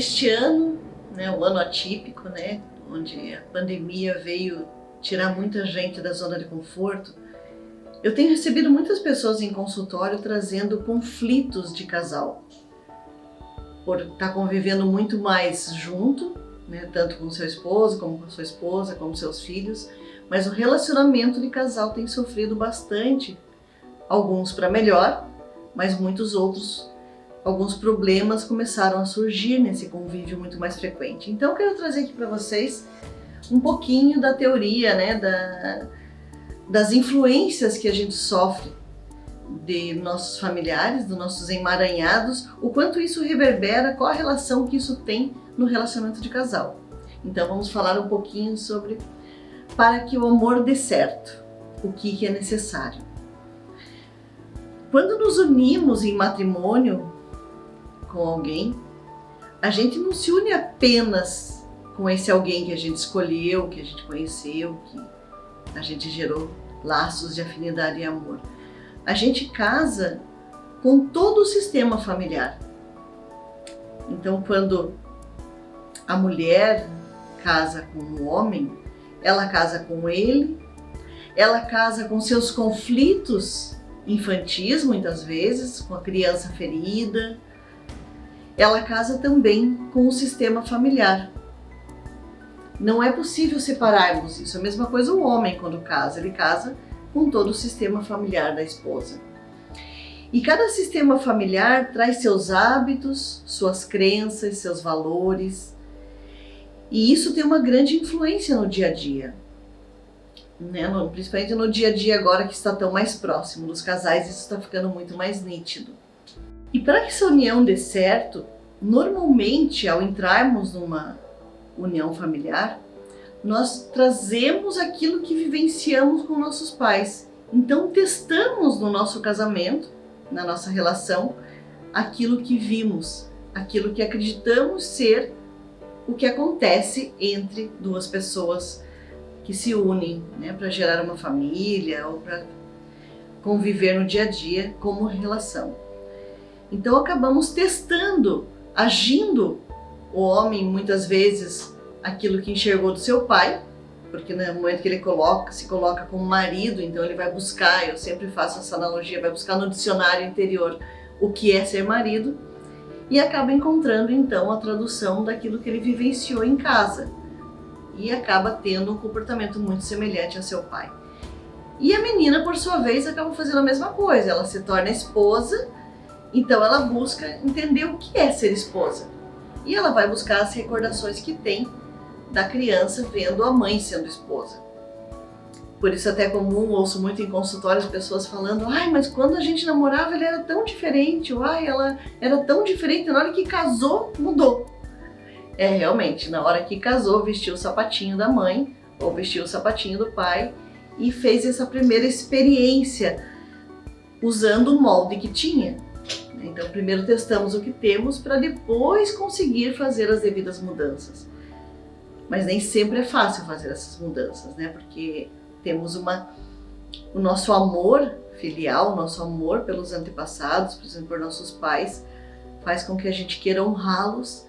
Este ano, né, um ano atípico, né, onde a pandemia veio tirar muita gente da zona de conforto, eu tenho recebido muitas pessoas em consultório trazendo conflitos de casal, por estar convivendo muito mais junto, né, tanto com seu esposo, como com sua esposa, como seus filhos, mas o relacionamento de casal tem sofrido bastante, alguns para melhor, mas muitos outros, alguns problemas começaram a surgir nesse convívio muito mais frequente. Então eu quero trazer aqui para vocês um pouquinho da teoria, né, das influências que a gente sofre de nossos familiares, dos nossos emaranhados, o quanto isso reverbera, qual a relação que isso tem no relacionamento de casal. Então vamos falar um pouquinho sobre para que o amor dê certo, o que é necessário. Quando nos unimos em matrimônio com alguém, a gente não se une apenas com esse alguém que a gente escolheu, que a gente conheceu, que a gente gerou laços de afinidade e amor. A gente casa com todo o sistema familiar. Então, quando a mulher casa com o homem, ela casa com ele, ela casa com seus conflitos infantis, muitas vezes, com a criança ferida. Ela casa também com o sistema familiar. Não é possível separarmos isso. A mesma coisa o homem quando casa, ele casa com todo o sistema familiar da esposa. E cada sistema familiar traz seus hábitos, suas crenças, seus valores. E isso tem uma grande influência no dia a dia, né? Principalmente no dia a dia agora que está tão mais próximo dos casais, isso está ficando muito mais nítido. E para que essa união dê certo, normalmente ao entrarmos numa união familiar, nós trazemos aquilo que vivenciamos com nossos pais. Então testamos no nosso casamento, na nossa relação, aquilo que vimos, aquilo que acreditamos ser o que acontece entre duas pessoas que se unem, né, para gerar uma família ou para conviver no dia a dia como relação. Então acabamos testando, agindo o homem muitas vezes aquilo que enxergou do seu pai, porque no momento que ele se coloca como marido, então ele vai buscar, eu sempre faço essa analogia, vai buscar no dicionário interior o que é ser marido e acaba encontrando então a tradução daquilo que ele vivenciou em casa e acaba tendo um comportamento muito semelhante ao seu pai. E a menina, por sua vez, acaba fazendo a mesma coisa, ela se torna esposa, então ela busca entender o que é ser esposa. E ela vai buscar as recordações que tem da criança vendo a mãe sendo esposa. Por isso até é comum, ouço muito em consultórios pessoas falando: ai, mas quando a gente namorava ele era tão diferente, ou ai, ela era tão diferente, na hora que casou, mudou. É, realmente, na hora que casou, vestiu o sapatinho da mãe, ou vestiu o sapatinho do pai, e fez essa primeira experiência usando o molde que tinha. Então primeiro testamos o que temos para depois conseguir fazer as devidas mudanças. Mas nem sempre é fácil fazer essas mudanças, né? Porque temos o nosso amor filial, o nosso amor pelos antepassados, por exemplo, por nossos pais, faz com que a gente queira honrá-los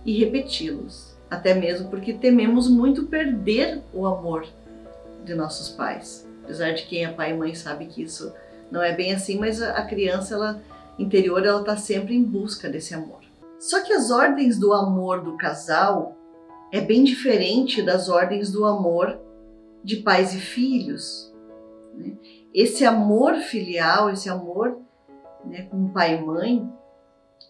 e repeti-los. Até mesmo porque tememos muito perder o amor de nossos pais. Apesar de quem é pai e mãe sabe que isso não é bem assim, mas a criança, interior, ela está sempre em busca desse amor. Só que as ordens do amor do casal é bem diferente das ordens do amor de pais e filhos, né? Esse amor filial, esse amor, né, com pai e mãe,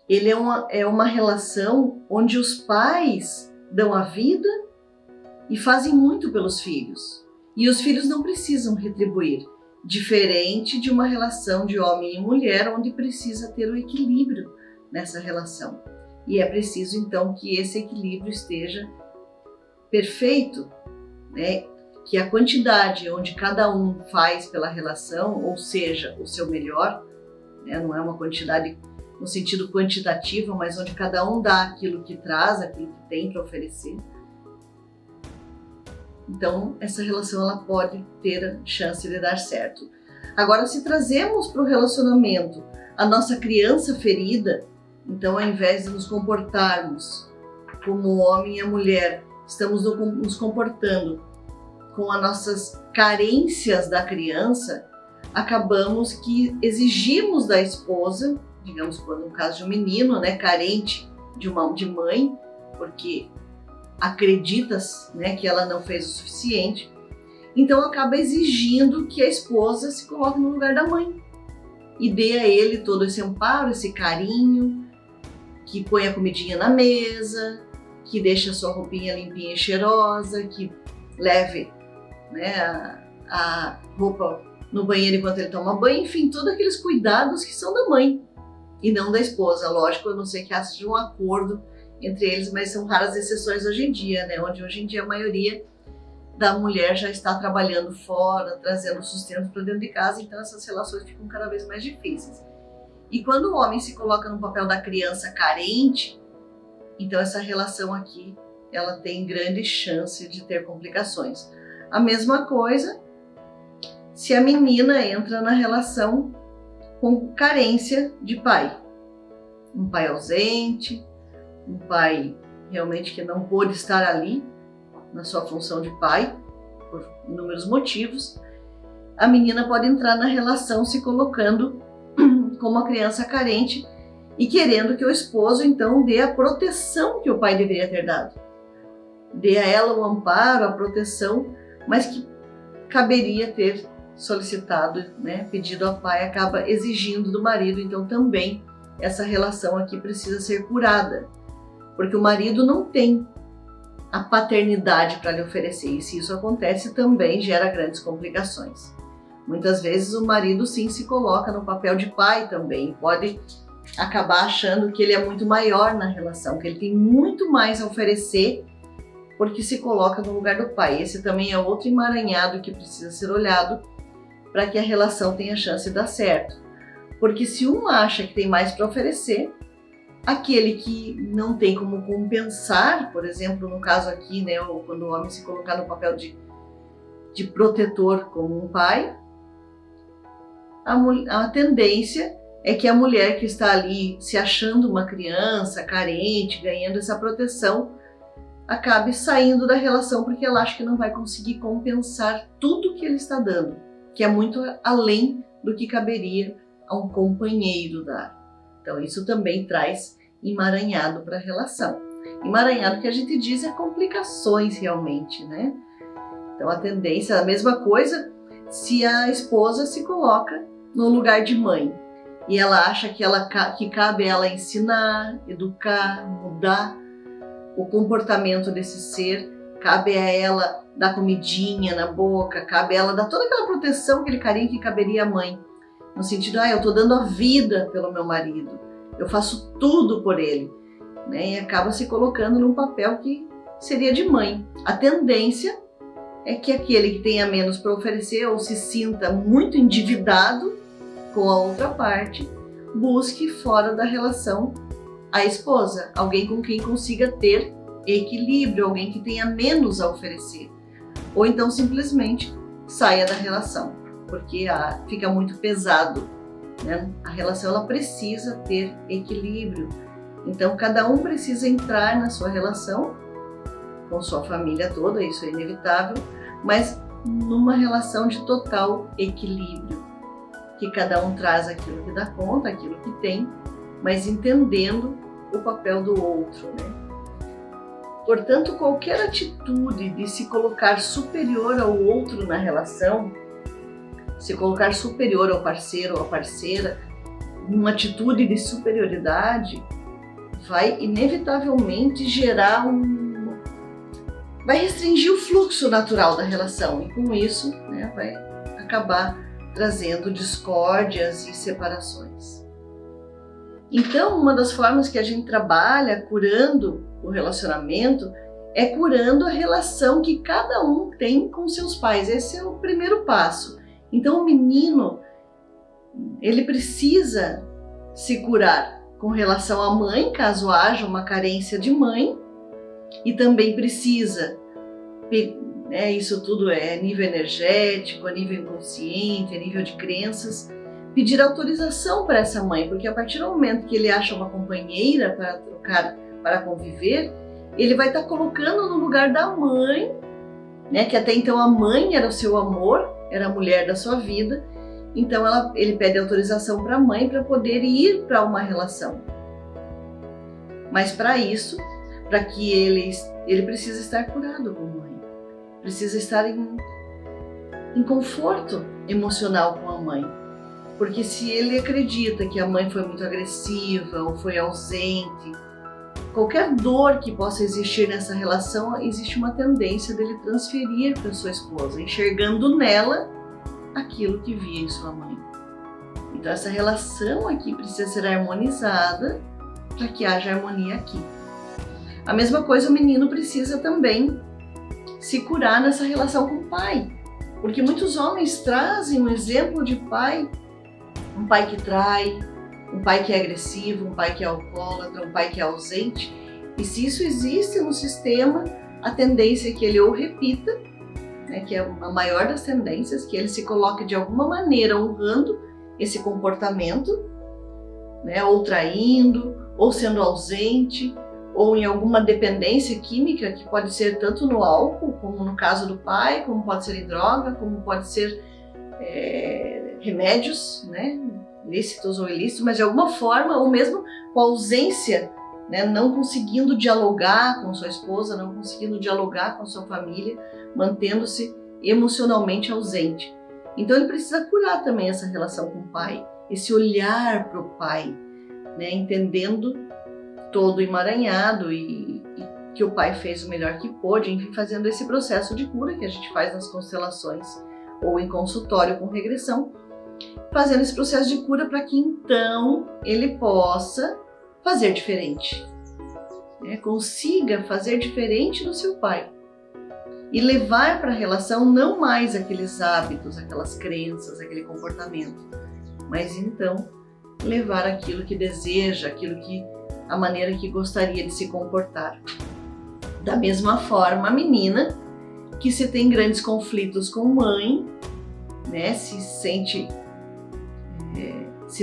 ele é uma relação onde os pais dão a vida e fazem muito pelos filhos. E os filhos não precisam retribuir, diferente de uma relação de homem e mulher, onde precisa ter o equilíbrio nessa relação. E é preciso então que esse equilíbrio esteja perfeito, né? Que a quantidade onde cada um faz pela relação, ou seja, o seu melhor, né? Não é uma quantidade no sentido quantitativo, mas onde cada um dá aquilo que traz, aquilo que tem para oferecer. Então, essa relação ela pode ter a chance de dar certo. Agora, se trazemos para o relacionamento a nossa criança ferida, então ao invés de nos comportarmos como o homem e a mulher estamos nos comportando com as nossas carências da criança, acabamos que exigimos da esposa, digamos, quando no caso de um menino, né, carente de mãe, porque acredita, né, que ela não fez o suficiente, então acaba exigindo que a esposa se coloque no lugar da mãe e dê a ele todo esse amparo, esse carinho, que põe a comidinha na mesa, que deixa a sua roupinha limpinha e cheirosa, que leve, né, a roupa no banheiro enquanto ele toma banho, enfim, todos aqueles cuidados que são da mãe e não da esposa. Lógico, eu não sei que haja um acordo entre eles, mas são raras exceções hoje em dia, né, onde hoje em dia a maioria da mulher já está trabalhando fora, trazendo sustento para dentro de casa, então essas relações ficam cada vez mais difíceis. E quando o homem se coloca no papel da criança carente, então essa relação aqui, ela tem grande chance de ter complicações. A mesma coisa se a menina entra na relação com carência de pai. Um pai ausente, um pai realmente que não pôde estar ali na sua função de pai, por inúmeros motivos. A menina pode entrar na relação se colocando como uma criança carente e querendo que o esposo então dê a proteção que o pai deveria ter dado. Dê a ela o amparo, a proteção, mas que caberia ter solicitado, né, pedido ao pai, acaba exigindo do marido. Então também essa relação aqui precisa ser curada, porque o marido não tem a paternidade para lhe oferecer, e se isso acontece também gera grandes complicações. Muitas vezes o marido sim se coloca no papel de pai também, pode acabar achando que ele é muito maior na relação, que ele tem muito mais a oferecer porque se coloca no lugar do pai. Esse também é outro emaranhado que precisa ser olhado para que a relação tenha chance de dar certo. Porque se um acha que tem mais para oferecer, aquele que não tem como compensar, por exemplo, no caso aqui, né, quando o homem se colocar no papel de protetor como um pai, a tendência é que a mulher que está ali se achando uma criança carente, ganhando essa proteção, acabe saindo da relação porque ela acha que não vai conseguir compensar tudo que ele está dando, que é muito além do que caberia a um companheiro dar. Então isso também traz emaranhado para a relação. Emaranhado que a gente diz é complicações realmente, né? Então a tendência, a mesma coisa se a esposa se coloca no lugar de mãe e ela acha que cabe ela ensinar, educar, mudar o comportamento desse ser, cabe a ela dar comidinha na boca, cabe a ela dar toda aquela proteção, aquele carinho que caberia à mãe, no sentido, eu tô dando a vida pelo meu marido, eu faço tudo por ele, né? E acaba se colocando num papel que seria de mãe. A tendência é que aquele que tenha menos para oferecer ou se sinta muito endividado com a outra parte, busque fora da relação a esposa, alguém com quem consiga ter equilíbrio, alguém que tenha menos a oferecer. Ou então simplesmente saia da relação, porque fica muito pesado, né? A relação ela precisa ter equilíbrio. Então cada um precisa entrar na sua relação com sua família toda, isso é inevitável, mas numa relação de total equilíbrio, que cada um traz aquilo que dá conta, aquilo que tem, mas entendendo o papel do outro, né? Portanto, qualquer atitude de se colocar superior ao outro na relação, se colocar superior ao parceiro ou à parceira, uma atitude de superioridade, vai inevitavelmente gerar vai restringir o fluxo natural da relação e com isso, né, vai acabar trazendo discórdias e separações. Então, uma das formas que a gente trabalha curando o relacionamento é curando a relação que cada um tem com seus pais. Esse é o primeiro passo. Então, o menino, ele precisa se curar com relação à mãe, caso haja uma carência de mãe, e também precisa, isso tudo é nível energético, a nível inconsciente, a nível de crenças, pedir autorização para essa mãe, porque a partir do momento que ele acha uma companheira para trocar, para conviver, ele vai estar colocando no lugar da mãe, né, que até então a mãe era o seu amor, era a mulher da sua vida, então ele pede autorização para a mãe para poder ir para uma relação. Mas para isso, para que ele precisa estar curado com a mãe, precisa estar em conforto emocional com a mãe. Porque se ele acredita que a mãe foi muito agressiva ou foi ausente, qualquer dor que possa existir nessa relação, existe uma tendência dele transferir para sua esposa, enxergando nela aquilo que via em sua mãe. Então essa relação aqui precisa ser harmonizada para que haja harmonia aqui. A mesma coisa o menino precisa também se curar nessa relação com o pai, porque muitos homens trazem um exemplo de pai, um pai que trai, um pai que é agressivo, um pai que é alcoólatra, um pai que é ausente, e se isso existe no sistema, a tendência é que ele ou repita, né, que é a maior das tendências, que ele se coloque de alguma maneira honrando esse comportamento, né, ou traindo, ou sendo ausente, ou em alguma dependência química, que pode ser tanto no álcool, como no caso do pai, como pode ser em droga, como pode ser remédios, né, lícitos ou ilícitos, mas de alguma forma, ou mesmo com a ausência, né, não conseguindo dialogar com sua esposa, não conseguindo dialogar com sua família, mantendo-se emocionalmente ausente. Então ele precisa curar também essa relação com o pai, esse olhar para o pai, né, entendendo todo emaranhado e que o pai fez o melhor que pôde, enfim, fazendo esse processo de cura que a gente faz nas constelações ou em consultório com regressão, fazendo esse processo de cura para que então ele possa fazer diferente, né? Consiga fazer diferente do seu pai e levar para a relação não mais aqueles hábitos, aquelas crenças, aquele comportamento, mas então levar aquilo que deseja, a maneira que gostaria de se comportar. Da mesma forma, a menina que se tem grandes conflitos com mãe, né, se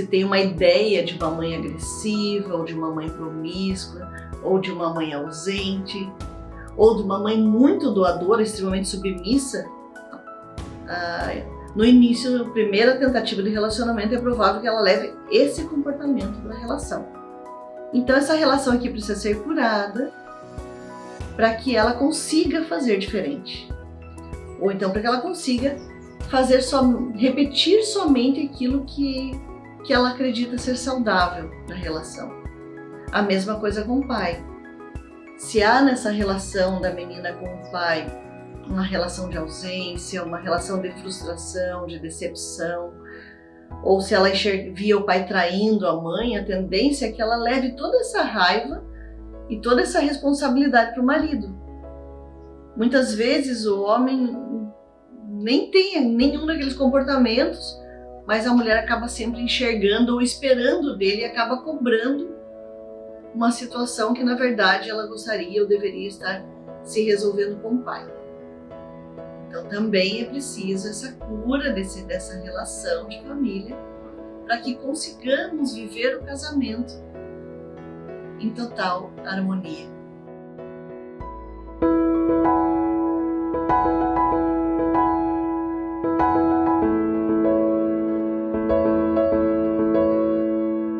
tem uma ideia de uma mãe agressiva, ou de uma mãe promíscua, ou de uma mãe ausente, ou de uma mãe muito doadora, extremamente submissa, no início, na primeira tentativa de relacionamento, é provável que ela leve esse comportamento para a relação. Então essa relação aqui precisa ser curada para que ela consiga fazer diferente. Ou então para que ela consiga repetir somente aquilo que ela acredita ser saudável na relação. A mesma coisa com o pai. Se há nessa relação da menina com o pai uma relação de ausência, uma relação de frustração, de decepção, ou se ela via o pai traindo a mãe, a tendência é que ela leve toda essa raiva e toda essa responsabilidade para o marido. Muitas vezes o homem nem tem nenhum daqueles comportamentos, mas a mulher acaba sempre enxergando ou esperando dele e acaba cobrando uma situação que na verdade ela gostaria ou deveria estar se resolvendo com o pai. Então também é preciso essa cura dessa relação de família para que consigamos viver o casamento em total harmonia.